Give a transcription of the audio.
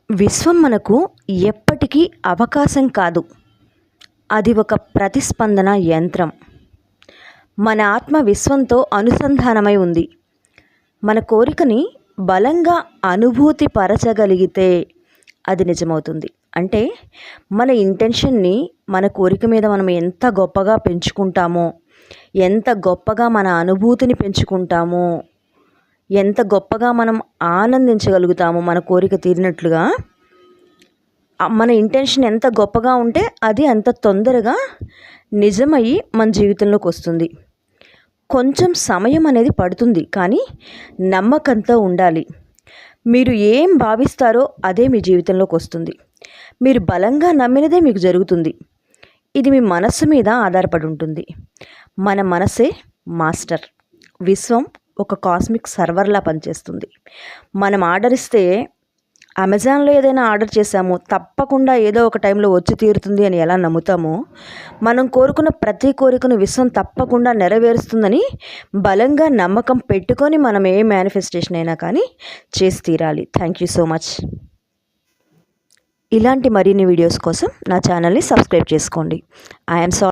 విశ్వం మనకు ఎప్పటికీ అవకాశం కాదు, అది ఒక ప్రతిస్పందన యంత్రం. మన ఆత్మ విశ్వంతో అనుసంధానమై ఉంది. మన కోరికని బలంగా అనుభూతి పరచగలిగితే అది నిజమవుతుంది. అంటే మన ఇంటెన్షన్ని, మన కోరిక మీద మనం ఎంత గొప్పగా పెంచుకుంటామో, ఎంత గొప్పగా మన అనుభూతిని పెంచుకుంటామో, ఎంత గొప్పగా మనం ఆనందించగలుగుతామో మన కోరిక తీరినట్లుగా, మన ఇంటెన్షన్ ఎంత గొప్పగా ఉంటే అది అంత తొందరగా నిజమయ్యి మన జీవితంలోకి వస్తుంది. కొంచెం సమయం అనేది పడుతుంది, కానీ నమ్మకంతో ఉండాలి. మీరు ఏం భావిస్తారో అదే మీ జీవితంలోకి వస్తుంది. మీరు బలంగా నమ్మినదే మీకు జరుగుతుంది. ఇది మీ మనస్సు మీద ఆధారపడి ఉంటుంది. మన మనసే మాస్టర్. విశ్వం ఒక కాస్మిక్ సర్వర్లా పనిచేస్తుంది. మనం ఆర్డర్ ఇస్తే, అమెజాన్లో ఏదైనా ఆర్డర్ చేసామో తప్పకుండా ఏదో ఒక టైంలో వచ్చి తీరుతుంది అని ఎలా నమ్ముతామో, మనం కోరుకున్న ప్రతి కోరికను విశ్వం తప్పకుండా నెరవేరుస్తుందని బలంగా నమ్మకం పెట్టుకొని మనం ఏ మేనిఫెస్టేషన్ అయినా కానీ చేసి తీరాలి. Thank you so much. ఇలాంటి మరిన్ని వీడియోస్ కోసం నా ఛానల్ని సబ్స్క్రైబ్ చేసుకోండి. I'm sorry.